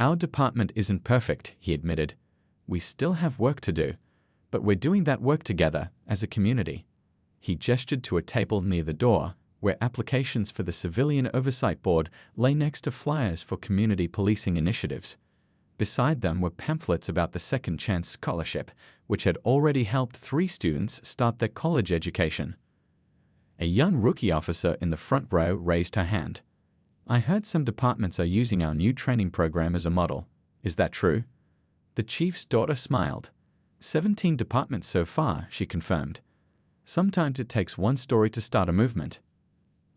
Our department isn't perfect, he admitted. We still have work to do, but we're doing that work together as a community. He gestured to a table near the door, where applications for the Civilian Oversight Board lay next to flyers for community policing initiatives. Beside them were pamphlets about the Second Chance Scholarship, which had already helped 3 students start their college education. A young rookie officer in the front row raised her hand. I heard some departments are using our new training program as a model. Is that true? The chief's daughter smiled. 17 departments so far, she confirmed. Sometimes it takes one story to start a movement.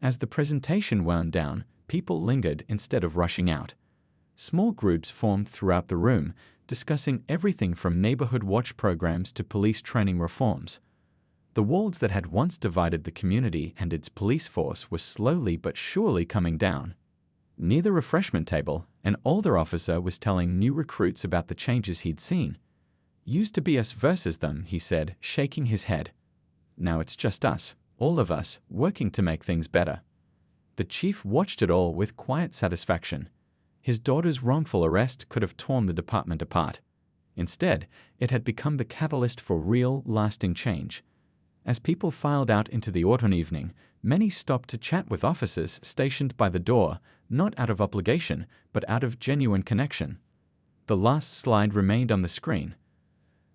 As the presentation wound down, people lingered instead of rushing out. Small groups formed throughout the room, discussing everything from neighborhood watch programs to police training reforms. The walls that had once divided the community and its police force were slowly but surely coming down. Near the refreshment table, an older officer was telling new recruits about the changes he'd seen. Used to be us versus them, he said, shaking his head. Now it's just us, all of us, working to make things better. The chief watched it all with quiet satisfaction. His daughter's wrongful arrest could have torn the department apart. Instead, it had become the catalyst for real, lasting change. As people filed out into the autumn evening, many stopped to chat with officers stationed by the door, not out of obligation, but out of genuine connection. The last slide remained on the screen.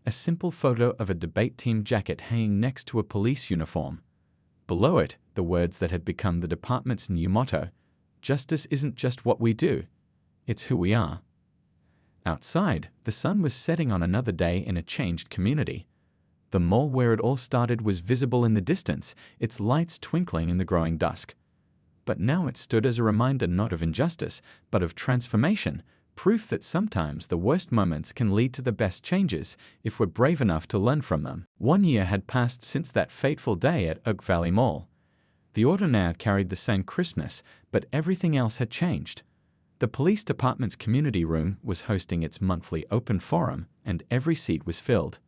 A simple photo of a debate team jacket hanging next to a police uniform. Below it, the words that had become the department's new motto: "Justice isn't just what we do, it's who we are." Outside, the sun was setting on another day in a changed community. The mall where it all started was visible in the distance, its lights twinkling in the growing dusk. But now it stood as a reminder not of injustice, but of transformation, proof that sometimes the worst moments can lead to the best changes if we're brave enough to learn from them. 1 year had passed since that fateful day at Oak Valley Mall. The ordinaire carried the same Christmas, but everything else had changed. The police department's community room was hosting its monthly open forum, and every seat was filled.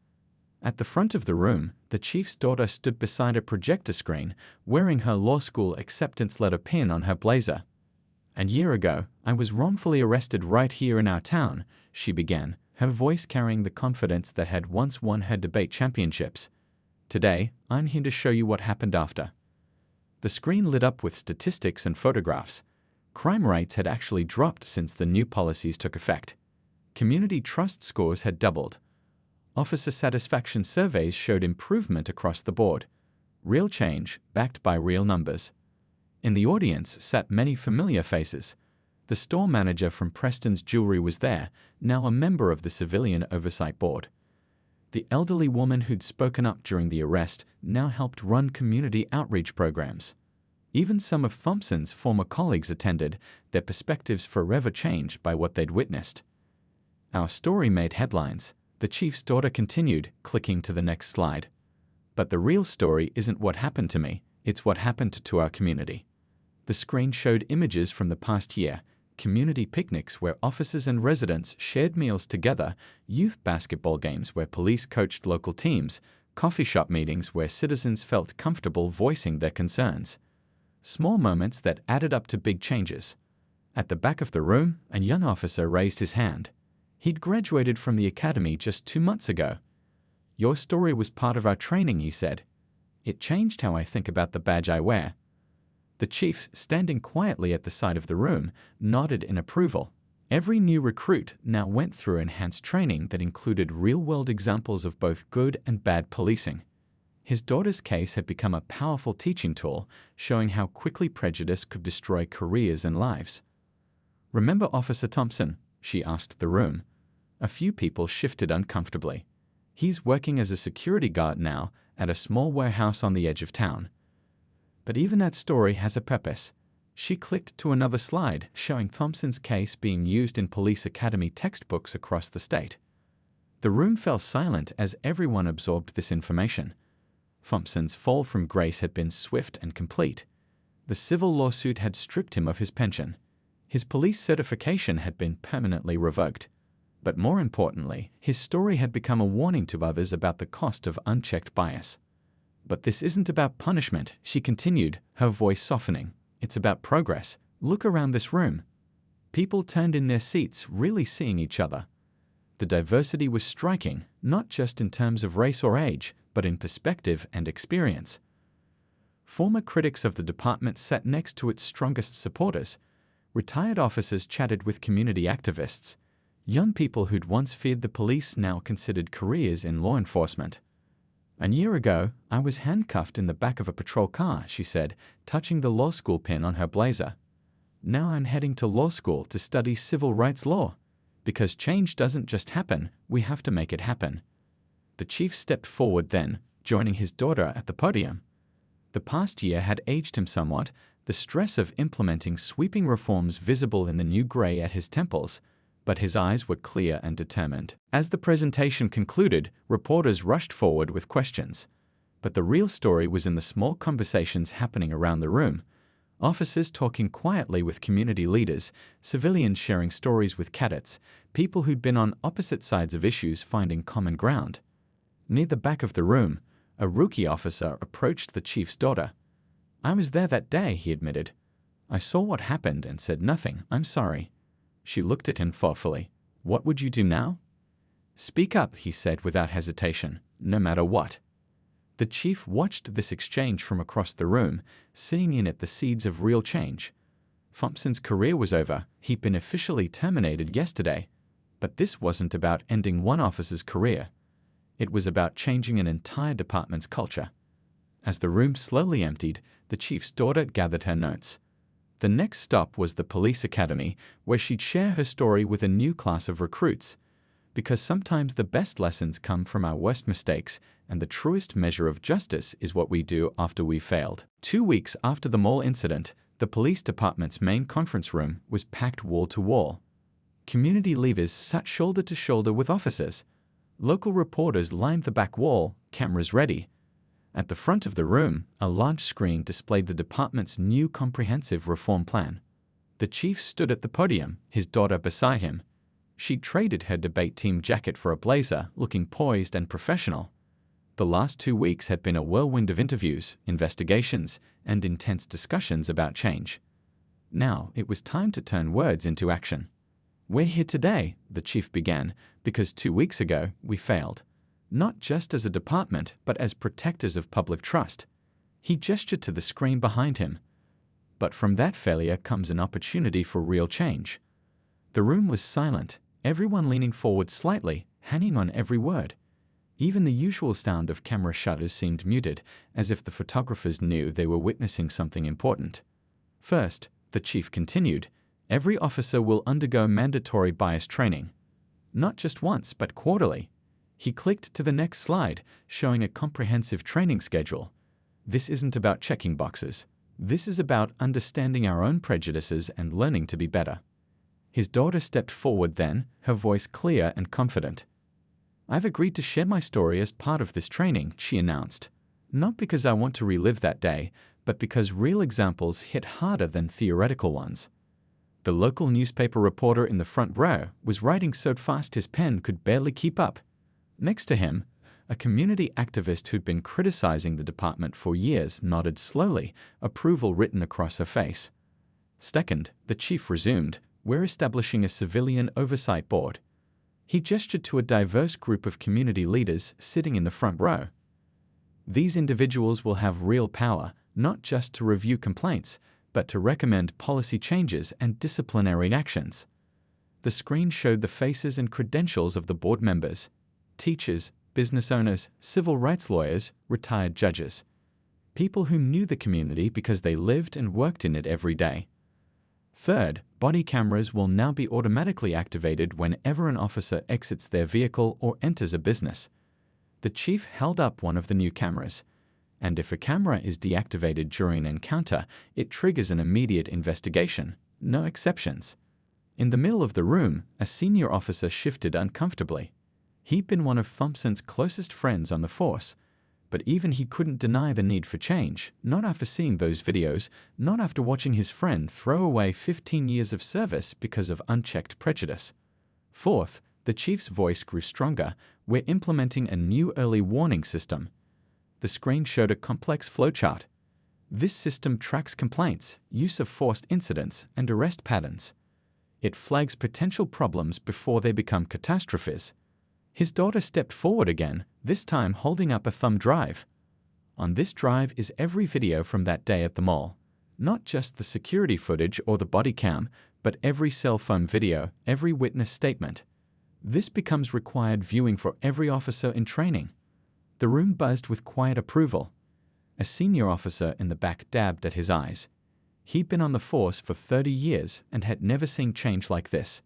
At the front of the room, the chief's daughter stood beside a projector screen, wearing her law school acceptance letter pin on her blazer. "A year ago, I was wrongfully arrested right here in our town," she began, her voice carrying the confidence that had once won her debate championships. "Today, I'm here to show you what happened after." The screen lit up with statistics and photographs. Crime rates had actually dropped since the new policies took effect. Community trust scores had doubled. Officer satisfaction surveys showed improvement across the board. Real change, backed by real numbers. In the audience sat many familiar faces. The store manager from Preston's Jewelry was there, now a member of the Civilian Oversight Board. The elderly woman who'd spoken up during the arrest now helped run community outreach programs. Even some of Thompson's former colleagues attended, their perspectives forever changed by what they'd witnessed. Our story made headlines. The chief's daughter continued, clicking to the next slide. But the real story isn't what happened to me, it's what happened to our community. The screen showed images from the past year, community picnics where officers and residents shared meals together, youth basketball games where police coached local teams, coffee shop meetings where citizens felt comfortable voicing their concerns. Small moments that added up to big changes. At the back of the room, a young officer raised his hand. He'd graduated from the academy just 2 months ago. "Your story was part of our training," he said. "It changed how I think about the badge I wear." The chief, standing quietly at the side of the room, nodded in approval. Every new recruit now went through enhanced training that included real-world examples of both good and bad policing. His daughter's case had become a powerful teaching tool, showing how quickly prejudice could destroy careers and lives. "Remember Officer Thompson?" she asked the room. A few people shifted uncomfortably. "He's working as a security guard now at a small warehouse on the edge of town." But even that story has a purpose. She clicked to another slide, showing Thompson's case being used in police academy textbooks across the state. The room fell silent as everyone absorbed this information. Thompson's fall from grace had been swift and complete. The civil lawsuit had stripped him of his pension. His police certification had been permanently revoked. But more importantly, his story had become a warning to others about the cost of unchecked bias. "But this isn't about punishment," she continued, her voice softening. "It's about progress. Look around this room." People turned in their seats, really seeing each other. The diversity was striking, not just in terms of race or age, but in perspective and experience. Former critics of the department sat next to its strongest supporters. Retired officers chatted with community activists. Young people who'd once feared the police now considered careers in law enforcement. "A year ago, I was handcuffed in the back of a patrol car," she said, touching the law school pin on her blazer. "Now I'm heading to law school to study civil rights law. Because change doesn't just happen, we have to make it happen." The chief stepped forward then, joining his daughter at the podium. The past year had aged him somewhat, the stress of implementing sweeping reforms visible in the new gray at his temples, but his eyes were clear and determined. As the presentation concluded, reporters rushed forward with questions. But the real story was in the small conversations happening around the room. Officers talking quietly with community leaders, civilians sharing stories with cadets, people who'd been on opposite sides of issues finding common ground. Near the back of the room, a rookie officer approached the chief's daughter. "I was there that day," he admitted. "I saw what happened and said nothing. I'm sorry." She looked at him thoughtfully. "What would you do now?" "Speak up," he said without hesitation, "no matter what." The chief watched this exchange from across the room, seeing in it the seeds of real change. Thompson's career was over. He'd been officially terminated yesterday. But this wasn't about ending one officer's career. It was about changing an entire department's culture. As the room slowly emptied, the chief's daughter gathered her notes. The next stop was the police academy, where she'd share her story with a new class of recruits. Because sometimes the best lessons come from our worst mistakes, and the truest measure of justice is what we do after we've failed. 2 weeks after the mall incident, the police department's main conference room was packed wall to wall. Community leaders sat shoulder to shoulder with officers. Local reporters lined the back wall, cameras ready. At the front of the room, a large screen displayed the department's new comprehensive reform plan. The chief stood at the podium, his daughter beside him. She'd traded her debate team jacket for a blazer, looking poised and professional. The last 2 weeks had been a whirlwind of interviews, investigations, and intense discussions about change. Now it was time to turn words into action. "We're here today," the chief began, "because 2 weeks ago we failed. Not just as a department, but as protectors of public trust." He gestured to the screen behind him. "But from that failure comes an opportunity for real change." The room was silent, everyone leaning forward slightly, hanging on every word. Even the usual sound of camera shutters seemed muted, as if the photographers knew they were witnessing something important. "First," the chief continued, "every officer will undergo mandatory bias training. Not just once, but quarterly." He clicked to the next slide, showing a comprehensive training schedule. "This isn't about checking boxes. This is about understanding our own prejudices and learning to be better." His daughter stepped forward then, her voice clear and confident. "I've agreed to share my story as part of this training," she announced. "Not because I want to relive that day, but because real examples hit harder than theoretical ones." The local newspaper reporter in the front row was writing so fast his pen could barely keep up. Next to him, a community activist who'd been criticizing the department for years nodded slowly, approval written across her face. "Second," the chief resumed, "we're establishing a civilian oversight board." He gestured to a diverse group of community leaders sitting in the front row. "These individuals will have real power, not just to review complaints, but to recommend policy changes and disciplinary actions." The screen showed the faces and credentials of the board members: teachers, business owners, civil rights lawyers, retired judges. People who knew the community because they lived and worked in it every day. Third, body cameras will now be automatically activated whenever an officer exits their vehicle or enters a business. The chief held up one of the new cameras. And if a camera is deactivated during an encounter, it triggers an immediate investigation. No exceptions. In the middle of the room, a senior officer shifted uncomfortably. He'd been one of Thompson's closest friends on the force, but even he couldn't deny the need for change, not after seeing those videos, not after watching his friend throw away 15 years of service because of unchecked prejudice. Fourth, the chief's voice grew stronger. "We're implementing a new early warning system." The screen showed a complex flowchart. "This system tracks complaints, use of force incidents, and arrest patterns. It flags potential problems before they become catastrophes. His daughter stepped forward again, this time holding up a thumb drive. On this drive is every video from that day at the mall. Not just the security footage or the body cam, but every cell phone video, every witness statement. This becomes required viewing for every officer in training. The room buzzed with quiet approval. A senior officer in the back dabbed at his eyes. He'd been on the force for 30 years and had never seen change like this.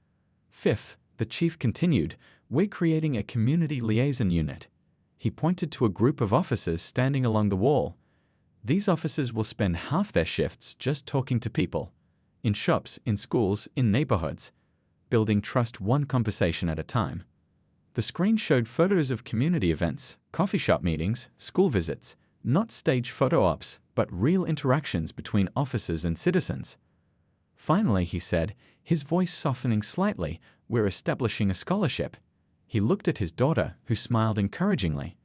Fifth, the chief continued, we're creating a community liaison unit. He pointed to a group of officers standing along the wall. These officers will spend half their shifts just talking to people. In shops, in schools, in neighborhoods. Building trust one conversation at a time. The screen showed photos of community events, coffee shop meetings, school visits. Not stage photo ops, but real interactions between officers and citizens. Finally, he said, his voice softening slightly, we're establishing a scholarship. He looked at his daughter, who smiled encouragingly.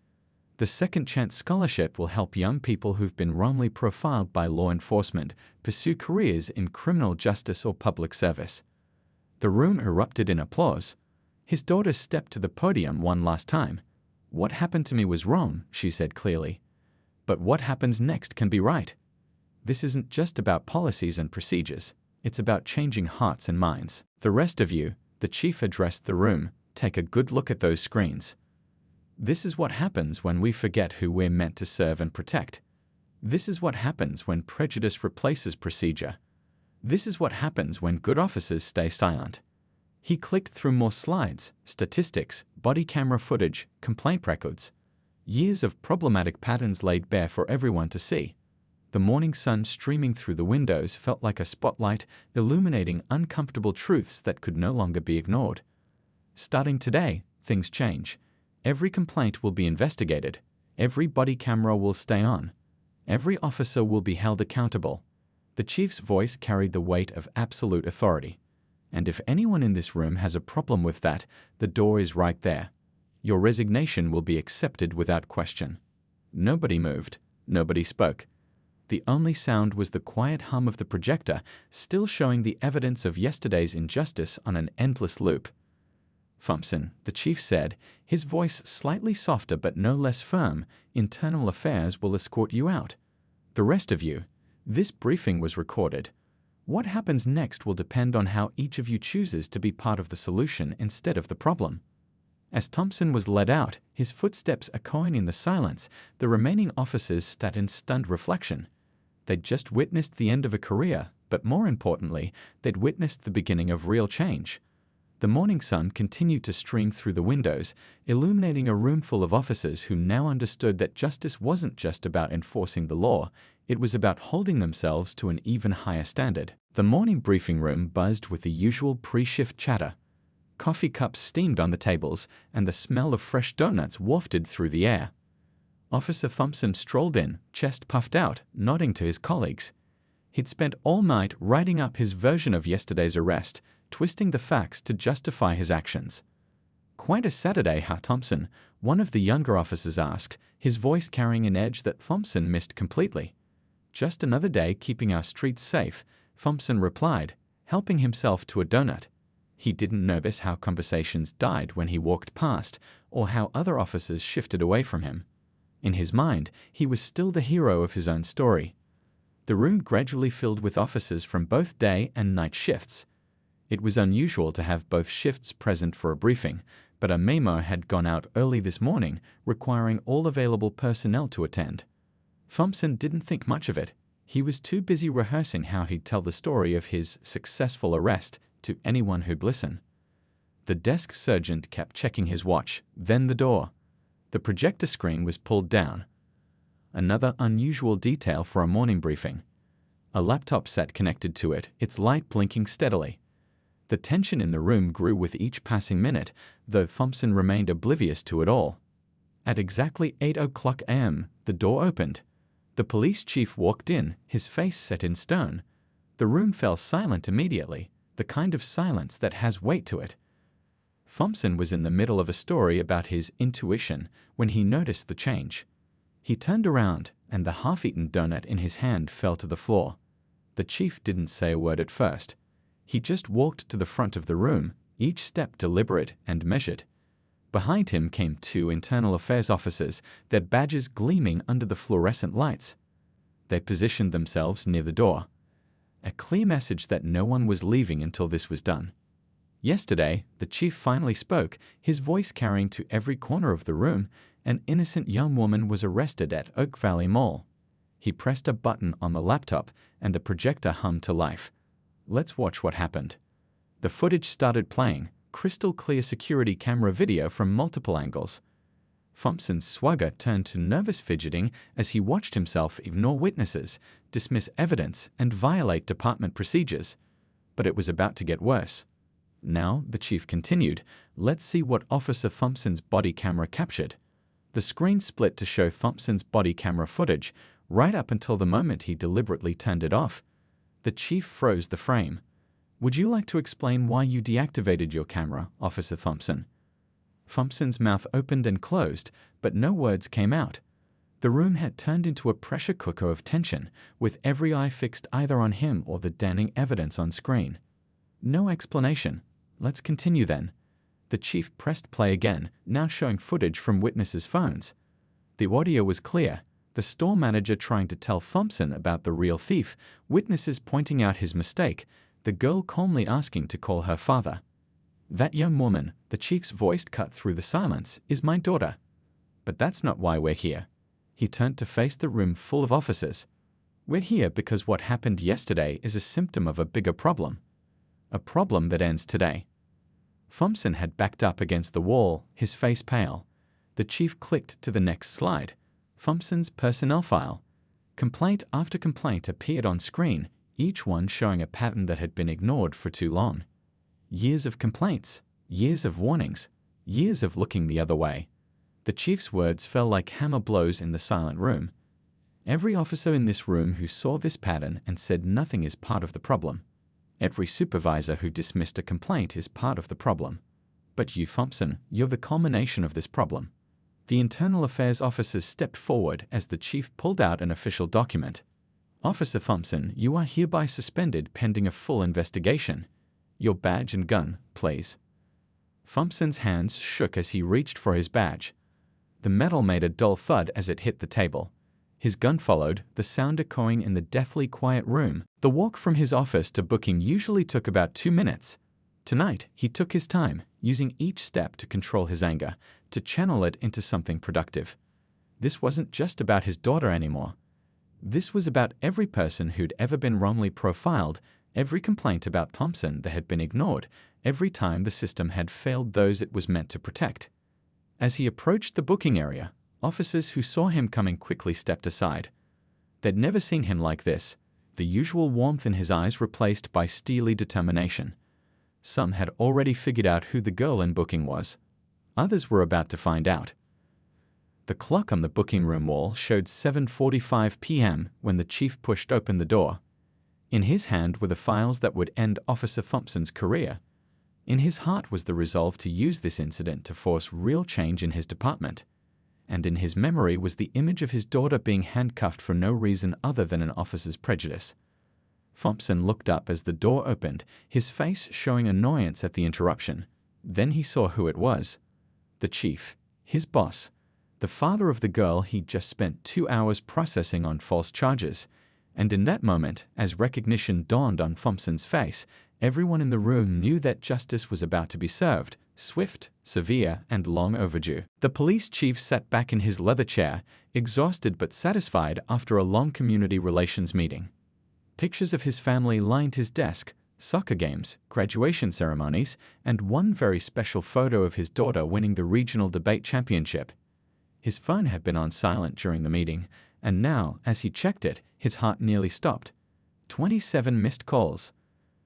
The Second Chance Scholarship will help young people who've been wrongly profiled by law enforcement pursue careers in criminal justice or public service. The room erupted in applause. His daughter stepped to the podium one last time. What happened to me was wrong, she said clearly. But what happens next can be right. This isn't just about policies and procedures. It's about changing hearts and minds. The rest of you, the chief addressed the room, take a good look at those screens. This is what happens when we forget who we're meant to serve and protect. This is what happens when prejudice replaces procedure. This is what happens when good officers stay silent. He clicked through more slides, statistics, body camera footage, complaint records. Years of problematic patterns laid bare for everyone to see. The morning sun streaming through the windows felt like a spotlight, illuminating uncomfortable truths that could no longer be ignored. Starting today, things change. Every complaint will be investigated. Every body camera will stay on. Every officer will be held accountable. The chief's voice carried the weight of absolute authority. And if anyone in this room has a problem with that, the door is right there. Your resignation will be accepted without question. Nobody moved. Nobody spoke. The only sound was the quiet hum of the projector, still showing the evidence of yesterday's injustice on an endless loop. Thompson, the chief said, his voice slightly softer but no less firm, internal affairs will escort you out. The rest of you, this briefing was recorded. What happens next will depend on how each of you chooses to be part of the solution instead of the problem. As Thompson was led out, his footsteps echoing in the silence, the remaining officers sat in stunned reflection. They'd just witnessed the end of a career, but more importantly, they'd witnessed the beginning of real change. The morning sun continued to stream through the windows, illuminating a room full of officers who now understood that justice wasn't just about enforcing the law, it was about holding themselves to an even higher standard. The morning briefing room buzzed with the usual pre-shift chatter. Coffee cups steamed on the tables, and the smell of fresh donuts wafted through the air. Officer Thompson strolled in, chest puffed out, nodding to his colleagues. He'd spent all night writing up his version of yesterday's arrest, twisting the facts to justify his actions. Quite a Saturday, huh, Thompson? One of the younger officers asked, his voice carrying an edge that Thompson missed completely. Just another day keeping our streets safe, Thompson replied, helping himself to a donut. He didn't notice how conversations died when he walked past, or how other officers shifted away from him. In his mind, he was still the hero of his own story. The room gradually filled with officers from both day and night shifts. It was unusual to have both shifts present for a briefing, but a memo had gone out early this morning, requiring all available personnel to attend. Thompson didn't think much of it. He was too busy rehearsing how he'd tell the story of his successful arrest to anyone who'd listen. The desk sergeant kept checking his watch, then the door. The projector screen was pulled down. Another unusual detail for a morning briefing. A laptop sat connected to it, its light blinking steadily. The tension in the room grew with each passing minute, though Thompson remained oblivious to it all. At exactly 8:00 a.m., the door opened. The police chief walked in, his face set in stone. The room fell silent immediately, the kind of silence that has weight to it. Thompson was in the middle of a story about his intuition when he noticed the change. He turned around, and the half-eaten donut in his hand fell to the floor. The chief didn't say a word at first. He just walked to the front of the room, each step deliberate and measured. Behind him came two internal affairs officers, their badges gleaming under the fluorescent lights. They positioned themselves near the door. A clear message that no one was leaving until this was done. Yesterday, the chief finally spoke, his voice carrying to every corner of the room. An innocent young woman was arrested at Oak Valley Mall. He pressed a button on the laptop, and the projector hummed to life. Let's watch what happened. The footage started playing, crystal clear security camera video from multiple angles. Thompson's swagger turned to nervous fidgeting as he watched himself ignore witnesses, dismiss evidence, and violate department procedures. But it was about to get worse. Now, the chief continued, let's see what Officer Thompson's body camera captured. The screen split to show Thompson's body camera footage, right up until the moment he deliberately turned it off. The chief froze the frame. Would you like to explain why you deactivated your camera, Officer Thompson? Thompson's mouth opened and closed, but no words came out. The room had turned into a pressure cooker of tension, with every eye fixed either on him or the damning evidence on screen. No explanation. Let's continue then. The chief pressed play again, now showing footage from witnesses' phones. The audio was clear. The store manager trying to tell Thompson about the real thief, witnesses pointing out his mistake, the girl calmly asking to call her father. That young woman, the chief's voice cut through the silence, is my daughter. But that's not why we're here. He turned to face the room full of officers. We're here because what happened yesterday is a symptom of a bigger problem. A problem that ends today. Thompson had backed up against the wall, his face pale. The chief clicked to the next slide. Thompson's personnel file. Complaint after complaint appeared on screen, each one showing a pattern that had been ignored for too long. Years of complaints, years of warnings, years of looking the other way. The chief's words fell like hammer blows in the silent room. Every officer in this room who saw this pattern and said nothing is part of the problem. Every supervisor who dismissed a complaint is part of the problem. But you, Thompson, you're the culmination of this problem. The internal affairs officers stepped forward as the chief pulled out an official document. Officer Thompson, you are hereby suspended pending a full investigation. Your badge and gun, please. Thompson's hands shook as he reached for his badge. The metal made a dull thud as it hit the table. His gun followed, the sound echoing in the deathly quiet room. The walk from his office to booking usually took about 2 minutes. Tonight, he took his time, using each step to control his anger, to channel it into something productive. This wasn't just about his daughter anymore. This was about every person who'd ever been wrongly profiled, every complaint about Thompson that had been ignored, every time the system had failed those it was meant to protect. As he approached the booking area, officers who saw him coming quickly stepped aside. They'd never seen him like this, the usual warmth in his eyes replaced by steely determination. Some had already figured out who the girl in booking was. Others were about to find out. The clock on the booking room wall showed 7:45 p.m. when the chief pushed open the door. In his hand were the files that would end Officer Thompson's career. In his heart was the resolve to use this incident to force real change in his department. And in his memory was the image of his daughter being handcuffed for no reason other than an officer's prejudice. Thompson looked up as the door opened, his face showing annoyance at the interruption. Then he saw who it was. The chief, his boss, the father of the girl he'd just spent 2 hours processing on false charges. And in that moment, as recognition dawned on Thompson's face, everyone in the room knew that justice was about to be served, swift, severe, and long overdue. The police chief sat back in his leather chair, exhausted but satisfied after a long community relations meeting. Pictures of his family lined his desk, soccer games, graduation ceremonies, and one very special photo of his daughter winning the regional debate championship. His phone had been on silent during the meeting, and now, as he checked it, his heart nearly stopped. 27 missed calls.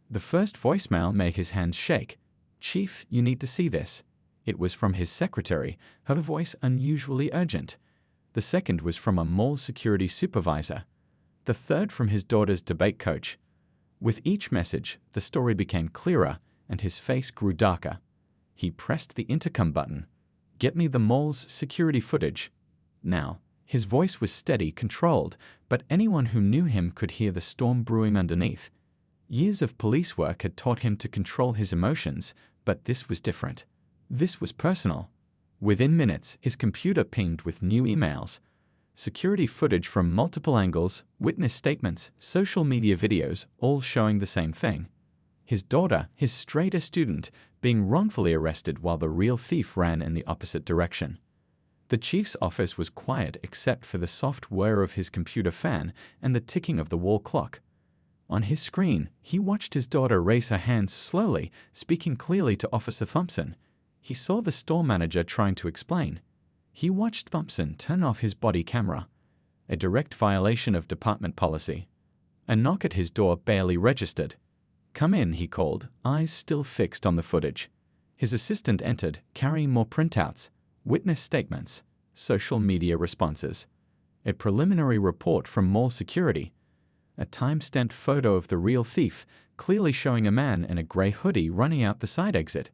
The first voicemail made his hands shake. "Chief, you need to see this." It was from his secretary, her voice unusually urgent. The second was from a mall security supervisor. The third from his daughter's debate coach. With each message, the story became clearer, and his face grew darker. He pressed the intercom button. "Get me the mall's security footage. Now." His voice was steady, controlled, but anyone who knew him could hear the storm brewing underneath. Years of police work had taught him to control his emotions, but this was different. This was personal. Within minutes, his computer pinged with new emails, security footage from multiple angles, witness statements, social media videos, all showing the same thing. His daughter, his straight-A student, being wrongfully arrested while the real thief ran in the opposite direction. The chief's office was quiet except for the soft whir of his computer fan and the ticking of the wall clock. On his screen, he watched his daughter raise her hands slowly, speaking clearly to Officer Thompson. He saw the store manager trying to explain. He watched Thompson turn off his body camera, a direct violation of department policy. A knock at his door barely registered. "Come in," he called, eyes still fixed on the footage. His assistant entered, carrying more printouts, witness statements, social media responses, a preliminary report from mall security, a time-stamped photo of the real thief, clearly showing a man in a gray hoodie running out the side exit.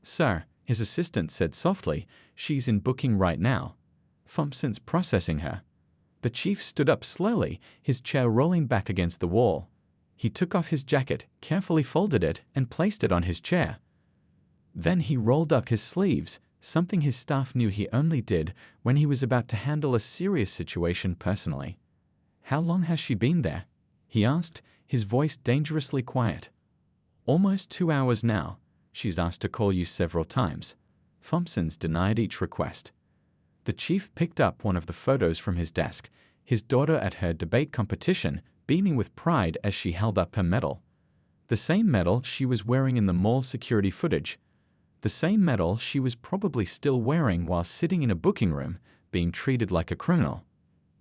"Sir," his assistant said softly, "she's in booking right now. Thompson's processing her." The chief stood up slowly, his chair rolling back against the wall. He took off his jacket, carefully folded it, and placed it on his chair. Then he rolled up his sleeves, something his staff knew he only did when he was about to handle a serious situation personally. "How long has she been there?" he asked, his voice dangerously quiet. "Almost 2 hours now. She's asked to call you several times." Thompson's denied each request. The chief picked up one of the photos from his desk, his daughter at her debate competition, beaming with pride as she held up her medal. The same medal she was wearing in the mall security footage. The same medal she was probably still wearing while sitting in a booking room, being treated like a criminal.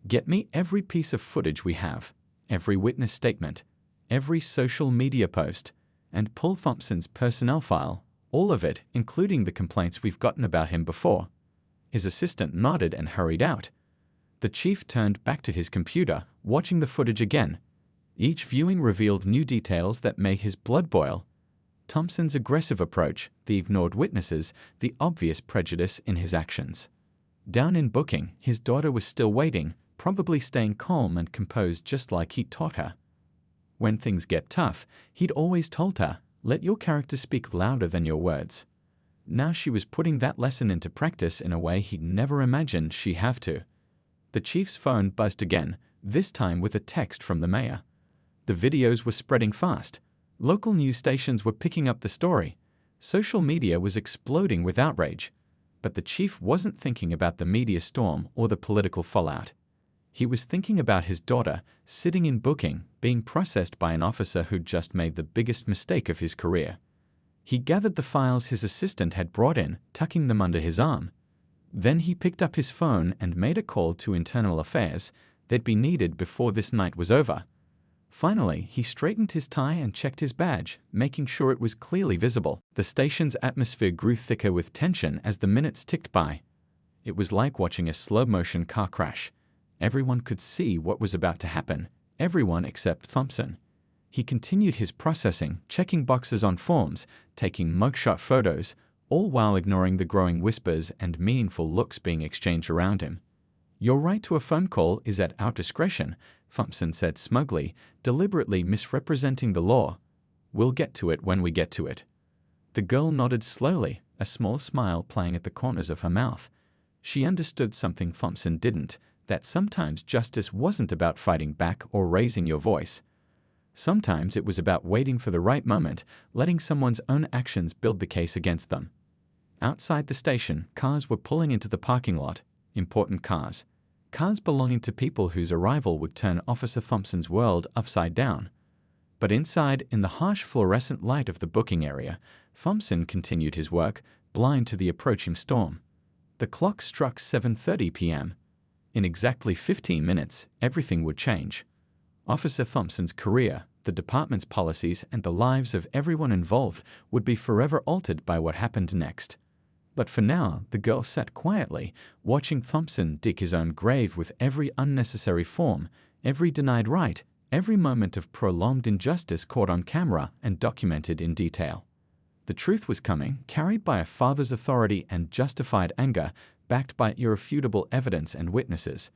"Get me every piece of footage we have, every witness statement, every social media post, and pull Thompson's personnel file, all of it, including the complaints we've gotten about him before." His assistant nodded and hurried out. The chief turned back to his computer, watching the footage again. Each viewing revealed new details that made his blood boil. Thompson's aggressive approach, the ignored witnesses, the obvious prejudice in his actions. Down in booking, his daughter was still waiting, probably staying calm and composed just like he'd taught her. When things get tough, he'd always told her, "Let your character speak louder than your words." Now she was putting that lesson into practice in a way he'd never imagined she'd have to. The chief's phone buzzed again, this time with a text from the mayor. The videos were spreading fast. Local news stations were picking up the story. Social media was exploding with outrage. But the chief wasn't thinking about the media storm or the political fallout. He was thinking about his daughter, sitting in booking, being processed by an officer who'd just made the biggest mistake of his career. He gathered the files his assistant had brought in, tucking them under his arm. Then he picked up his phone and made a call to Internal Affairs. They'd be needed before this night was over. Finally, he straightened his tie and checked his badge, making sure it was clearly visible. The station's atmosphere grew thicker with tension as the minutes ticked by. It was like watching a slow-motion car crash. Everyone could see what was about to happen, everyone except Thompson. He continued his processing, checking boxes on forms, taking mugshot photos, all while ignoring the growing whispers and meaningful looks being exchanged around him. "Your right to a phone call is at our discretion," Thompson said smugly, deliberately misrepresenting the law. "We'll get to it when we get to it." The girl nodded slowly, a small smile playing at the corners of her mouth. She understood something Thompson didn't, that sometimes justice wasn't about fighting back or raising your voice. Sometimes it was about waiting for the right moment, letting someone's own actions build the case against them. Outside the station, cars were pulling into the parking lot. Important cars. Cars belonging to people whose arrival would turn Officer Thompson's world upside down. But inside, in the harsh fluorescent light of the booking area, Thompson continued his work, blind to the approaching storm. The clock struck 7:30 p.m. In exactly 15 minutes, everything would change. Officer Thompson's career, the department's policies, and the lives of everyone involved would be forever altered by what happened next. But for now, the girl sat quietly, watching Thompson dig his own grave with every unnecessary form, every denied right, every moment of prolonged injustice caught on camera and documented in detail. The truth was coming, carried by a father's authority and justified anger, backed by irrefutable evidence and witnesses.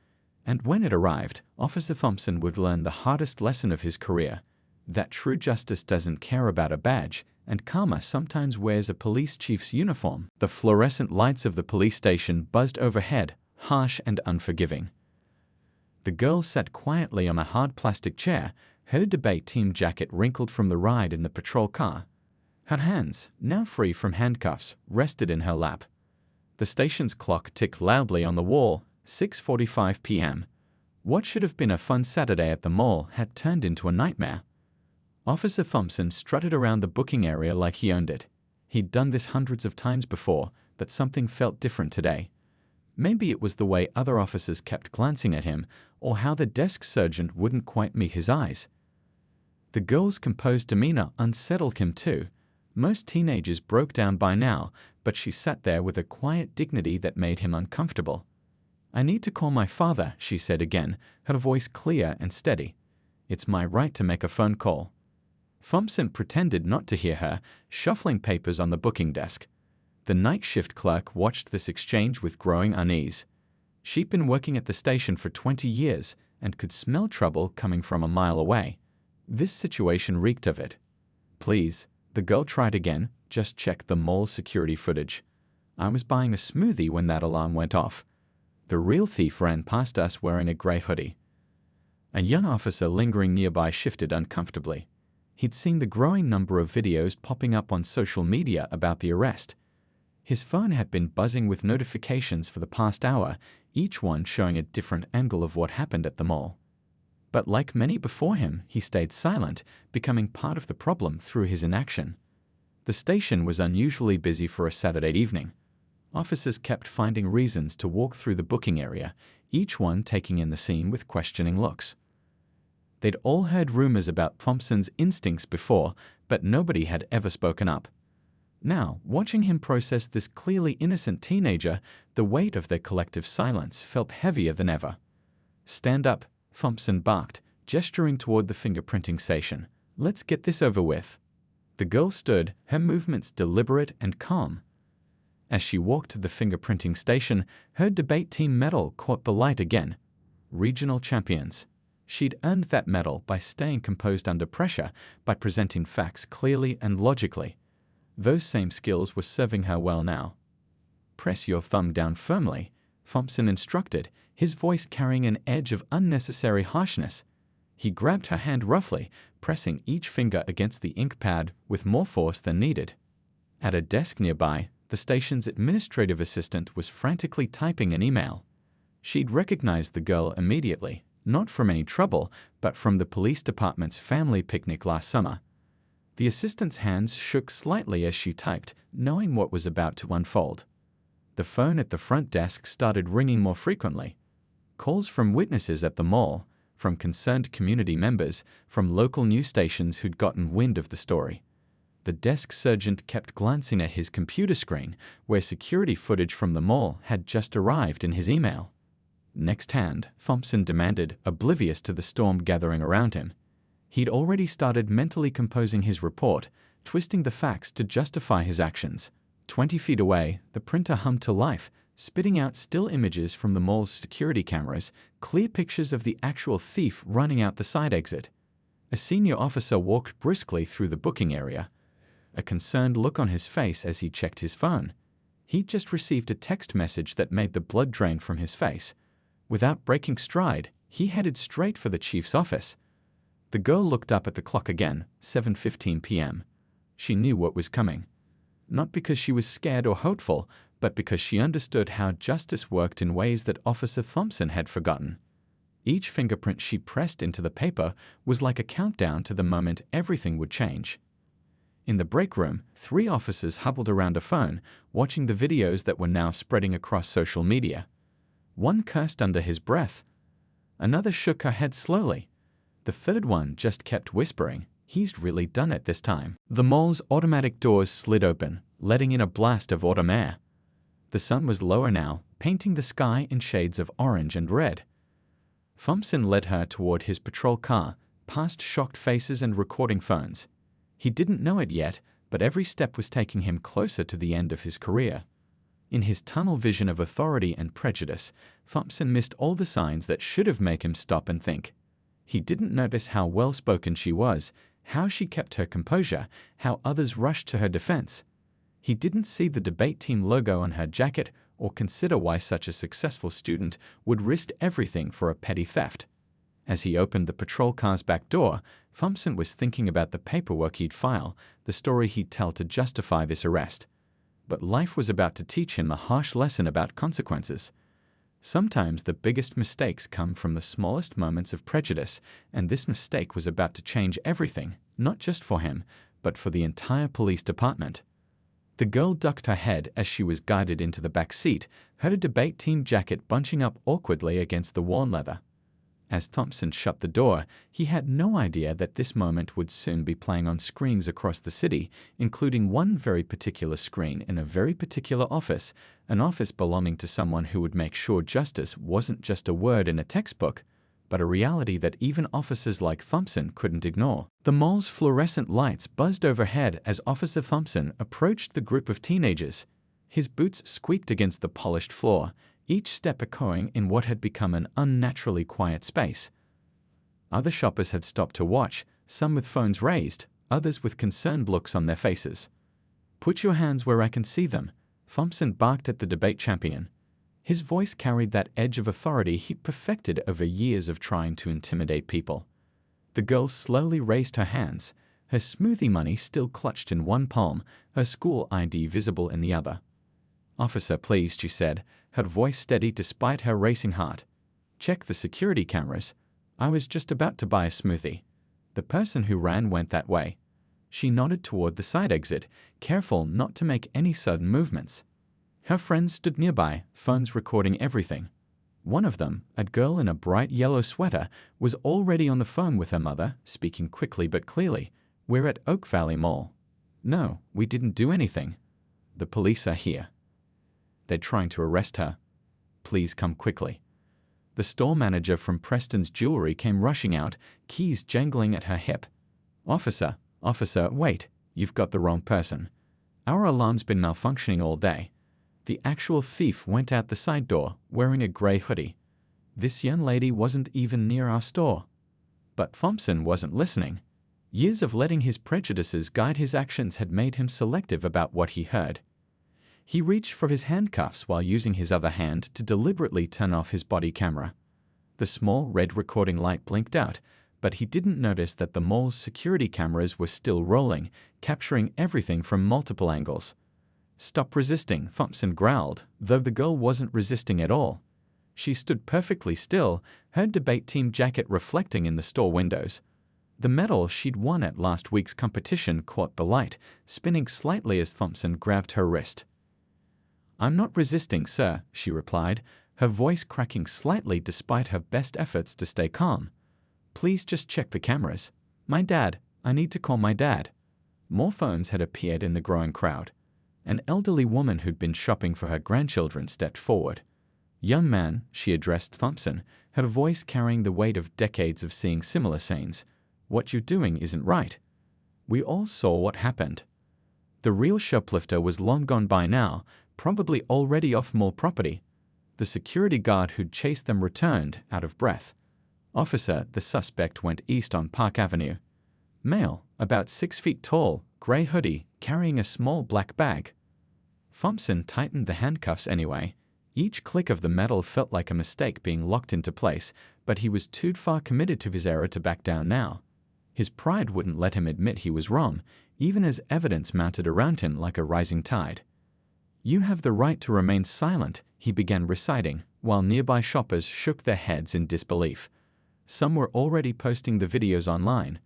And when it arrived, Officer Thompson would learn the hardest lesson of his career. that true justice doesn't care about a badge, and karma sometimes wears a police chief's uniform. The fluorescent lights of the police station buzzed overhead, harsh and unforgiving. The girl sat quietly on a hard plastic chair, her debate team jacket wrinkled from the ride in the patrol car. Her hands, now free from handcuffs, rested in her lap. The station's clock ticked loudly on the wall, 6:45 p.m. What should have been a fun Saturday at the mall had turned into a nightmare. Officer Thompson strutted around the booking area like he owned it. He'd done this hundreds of times before, but something felt different today. Maybe it was the way other officers kept glancing at him, or how the desk sergeant wouldn't quite meet his eyes. The girl's composed demeanor unsettled him too. Most teenagers broke down by now, but she sat there with a quiet dignity that made him uncomfortable. "I need to call my father," she said again, her voice clear and steady. "It's my right to make a phone call." Thompson pretended not to hear her, shuffling papers on the booking desk. The night shift clerk watched this exchange with growing unease. She'd been working at the station for 20 years and could smell trouble coming from a mile away. This situation reeked of it. "Please," the girl tried again, "just check the mall security footage. I was buying a smoothie when that alarm went off." The real thief ran past us wearing a gray hoodie. A young officer lingering nearby shifted uncomfortably. He'd seen the growing number of videos popping up on social media about the arrest. His phone had been buzzing with notifications for the past hour, each one showing a different angle of what happened at the mall. But like many before him, he stayed silent, becoming part of the problem through his inaction. The station was unusually busy for a Saturday evening. Officers kept finding reasons to walk through the booking area, each one taking in the scene with questioning looks. They'd all heard rumors about Thompson's instincts before, but nobody had ever spoken up. Now, watching him process this clearly innocent teenager, the weight of their collective silence felt heavier than ever. "Stand up," Thompson barked, gesturing toward the fingerprinting station. "Let's get this over with." The girl stood, her movements deliberate and calm. As she walked to the fingerprinting station, her debate team medal caught the light again. Regional champions. She'd earned that medal by staying composed under pressure, by presenting facts clearly and logically. Those same skills were serving her well now. "Press your thumb down firmly," Thompson instructed, his voice carrying an edge of unnecessary harshness. He grabbed her hand roughly, pressing each finger against the ink pad with more force than needed. At a desk nearby, the station's administrative assistant was frantically typing an email. She'd recognized the girl immediately, not from any trouble, but from the police department's family picnic last summer. The assistant's hands shook slightly as she typed, knowing what was about to unfold. The phone at the front desk started ringing more frequently. Calls from witnesses at the mall, from concerned community members, from local news stations who'd gotten wind of the story. The desk sergeant kept glancing at his computer screen, where security footage from the mall had just arrived in his email. "Next hand," Thompson demanded, oblivious to the storm gathering around him. He'd already started mentally composing his report, twisting the facts to justify his actions. 20 feet away, the printer hummed to life, spitting out still images from the mall's security cameras, clear pictures of the actual thief running out the side exit. A senior officer walked briskly through the booking area, a concerned look on his face as he checked his phone. He'd just received a text message that made the blood drain from his face. Without breaking stride, he headed straight for the chief's office. The girl looked up at the clock again, 7:15 p.m. She knew what was coming. Not because she was scared or hopeful, but because she understood how justice worked in ways that Officer Thompson had forgotten. Each fingerprint she pressed into the paper was like a countdown to the moment everything would change. In the break room, 3 officers huddled around a phone, watching the videos that were now spreading across social media. One cursed under his breath. Another shook her head slowly. The third one just kept whispering, "He's really done it this time." The mall's automatic doors slid open, letting in a blast of autumn air. The sun was lower now, painting the sky in shades of orange and red. Thompson led her toward his patrol car, past shocked faces and recording phones. He didn't know it yet, but every step was taking him closer to the end of his career. In his tunnel vision of authority and prejudice, Thompson missed all the signs that should have made him stop and think. He didn't notice how well-spoken she was, How she kept her composure, how others rushed to her defense. He didn't see the debate team logo on her jacket or consider why such a successful student would risk everything for a petty theft. As he opened the patrol car's back door, Thompson was thinking about the paperwork he'd file, the story he'd tell to justify this arrest. But life was about to teach him a harsh lesson about consequences. Sometimes the biggest mistakes come from the smallest moments of prejudice, and this mistake was about to change everything, not just for him, but for the entire police department. The girl ducked her head as she was guided into the back seat, her debate team jacket bunching up awkwardly against the worn leather. As Thompson shut the door, he had no idea that this moment would soon be playing on screens across the city, including one very particular screen in a very particular office, an office belonging to someone who would make sure justice wasn't just a word in a textbook, but a reality that even officers like Thompson couldn't ignore. The mall's fluorescent lights buzzed overhead as Officer Thompson approached the group of teenagers. His boots squeaked against the polished floor, each step echoing in what had become an unnaturally quiet space. Other shoppers had stopped to watch, some with phones raised, others with concerned looks on their faces. "Put your hands where I can see them," Thompson barked at the debate champion. His voice carried that edge of authority he'd perfected over years of trying to intimidate people. The girl slowly raised her hands, her smoothie money still clutched in one palm, her school ID visible in the other. "Officer, please," she said, her voice steady despite her racing heart. "Check the security cameras. I was just about to buy a smoothie. The person who ran went that way." She nodded toward the side exit, careful not to make any sudden movements. Her friends stood nearby, phones recording everything. One of them, a girl in a bright yellow sweater, was already on the phone with her mother, speaking quickly but clearly. "We're at Oak Valley Mall." "No, we didn't do anything." "The police are here. They're trying to arrest her. Please come quickly." The store manager from Preston's Jewelry came rushing out, keys jangling at her hip. Officer, wait, you've got the wrong person. Our alarm's been malfunctioning all day." The actual thief went out the side door, wearing a gray hoodie. This young lady wasn't even near our store. But Thompson wasn't listening. Years of letting his prejudices guide his actions had made him selective about what he heard. He reached for his handcuffs while using his other hand to deliberately turn off his body camera. The small red recording light blinked out, but he didn't notice that the mall's security cameras were still rolling, capturing everything from multiple angles. "Stop resisting," Thompson growled, though the girl wasn't resisting at all. She stood perfectly still, her debate team jacket reflecting in the store windows. The medal she'd won at last week's competition caught the light, spinning slightly as Thompson grabbed her wrist. "I'm not resisting, sir," she replied, her voice cracking slightly despite her best efforts to stay calm. "Please just check the cameras. My dad, I need to call my dad." More phones had appeared in the growing crowd. An elderly woman who'd been shopping for her grandchildren stepped forward. "Young man," she addressed Thompson, her voice carrying the weight of decades of seeing similar scenes. "What you're doing isn't right." We all saw what happened. The real shoplifter was long gone by now, probably already off mall property. The security guard who'd chased them returned, out of breath. "Officer," the suspect went east on Park Avenue. Male, about 6 feet tall, gray hoodie, carrying a small black bag. Thompson tightened the handcuffs anyway. Each click of the metal felt like a mistake being locked into place, but he was too far committed to his error to back down now. His pride wouldn't let him admit he was wrong, even as evidence mounted around him like a rising tide. "You have the right to remain silent," he began reciting, while nearby shoppers shook their heads in disbelief. Some were already posting the videos online.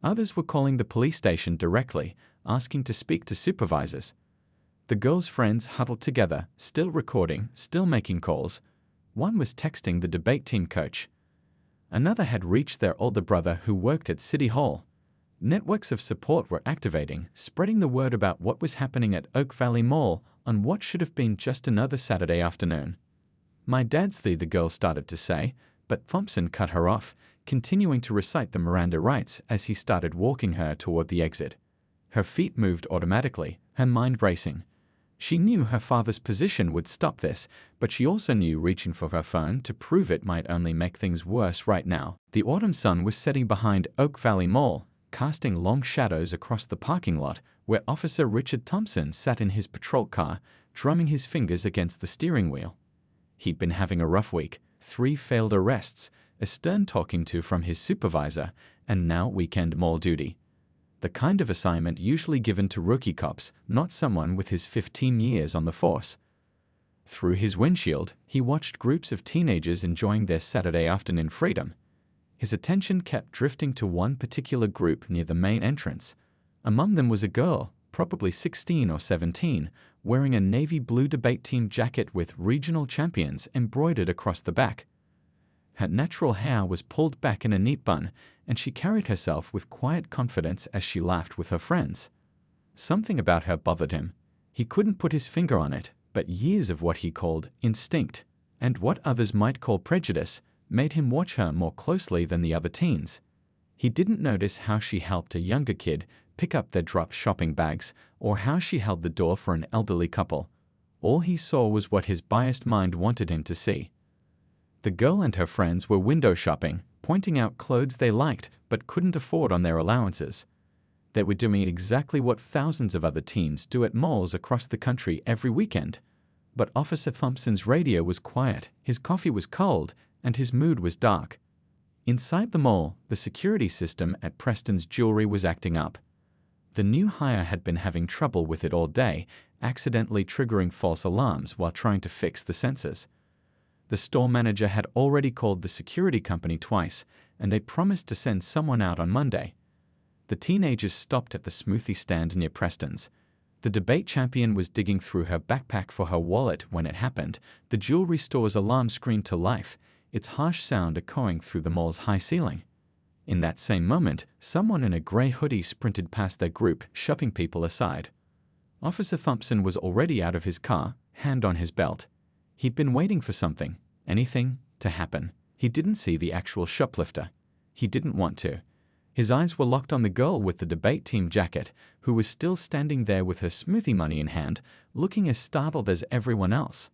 Others were calling the police station directly, asking to speak to supervisors. The girl's friends huddled together, still recording, still making calls. One was texting the debate team coach. Another had reached their older brother who worked at City Hall. Networks of support were activating, spreading the word about what was happening at Oak Valley Mall on what should have been just another Saturday afternoon. "My dad's the girl started to say, but Thompson cut her off, continuing to recite the Miranda rights as he started walking her toward the exit. Her feet moved automatically, her mind racing. She knew her father's position would stop this, but she also knew reaching for her phone to prove it might only make things worse right now. The autumn sun was setting behind Oak Valley Mall, casting long shadows across the parking lot where Officer Richard Thompson sat in his patrol car, drumming his fingers against the steering wheel. He'd been having a rough week, 3 failed arrests, a stern talking to from his supervisor, and now weekend mall duty. The kind of assignment usually given to rookie cops, not someone with his 15 years on the force. Through his windshield, he watched groups of teenagers enjoying their Saturday afternoon freedom. His attention kept drifting to one particular group near the main entrance. Among them was a girl, probably 16 or 17, wearing a navy blue debate team jacket with regional champions embroidered across the back. Her natural hair was pulled back in a neat bun, and she carried herself with quiet confidence as she laughed with her friends. Something about her bothered him. He couldn't put his finger on it, but years of what he called instinct, and what others might call prejudice, made him watch her more closely than the other teens. He didn't notice how she helped a younger kid pick up their dropped shopping bags, or how she held the door for an elderly couple. All he saw was what his biased mind wanted him to see. The girl and her friends were window shopping, pointing out clothes they liked but couldn't afford on their allowances. They were doing exactly what thousands of other teens do at malls across the country every weekend. But Officer Thompson's radio was quiet, his coffee was cold, and his mood was dark. Inside the mall, the security system at Preston's Jewelry was acting up. The new hire had been having trouble with it all day, accidentally triggering false alarms while trying to fix the sensors. The store manager had already called the security company twice, and they promised to send someone out on Monday. The teenagers stopped at the smoothie stand near Preston's. The debate champion was digging through her backpack for her wallet when it happened, the jewelry store's alarm screamed to life, its harsh sound echoing through the mall's high ceiling. In that same moment, someone in a grey hoodie sprinted past their group, shoving people aside. Officer Thompson was already out of his car, hand on his belt. He'd been waiting for something, anything, to happen. He didn't see the actual shoplifter. He didn't want to. His eyes were locked on the girl with the debate team jacket, who was still standing there with her smoothie money in hand, looking as startled as everyone else.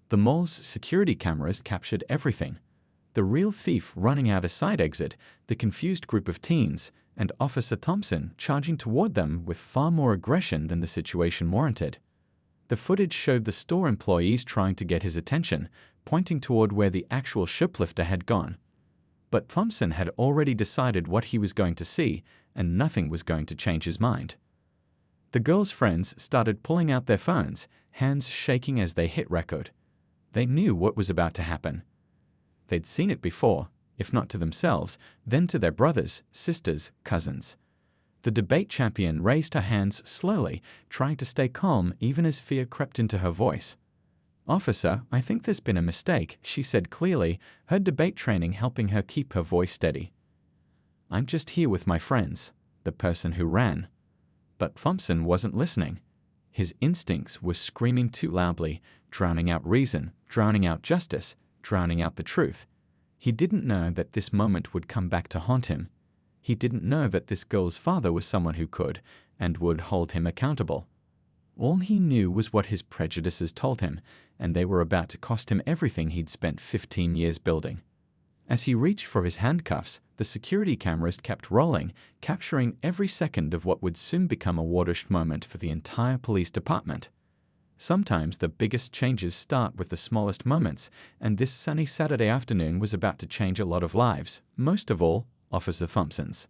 The mall's security cameras captured everything. The real thief running out a side exit, the confused group of teens, and Officer Thompson charging toward them with far more aggression than the situation warranted. The footage showed the store employees trying to get his attention, pointing toward where the actual shoplifter had gone. But Thompson had already decided what he was going to see, and nothing was going to change his mind. The girls' friends started pulling out their phones, hands shaking as they hit record. They knew what was about to happen. They'd seen it before, if not to themselves, then to their brothers, sisters, cousins. The debate champion raised her hands slowly, trying to stay calm even as fear crept into her voice. "Officer, I think there's been a mistake," she said clearly, her debate training helping her keep her voice steady. "I'm just here with my friends, the person who ran." But Thompson wasn't listening. His instincts were screaming too loudly, drowning out reason, drowning out justice, drowning out the truth. He didn't know that this moment would come back to haunt him. He didn't know that this girl's father was someone who could, and would hold him accountable. All he knew was what his prejudices told him, and they were about to cost him everything he'd spent 15 years building. As he reached for his handcuffs, the security cameras kept rolling, capturing every second of what would soon become a watershed moment for the entire police department. Sometimes the biggest changes start with the smallest moments, and this sunny Saturday afternoon was about to change a lot of lives, most of all, Officer Thompson's.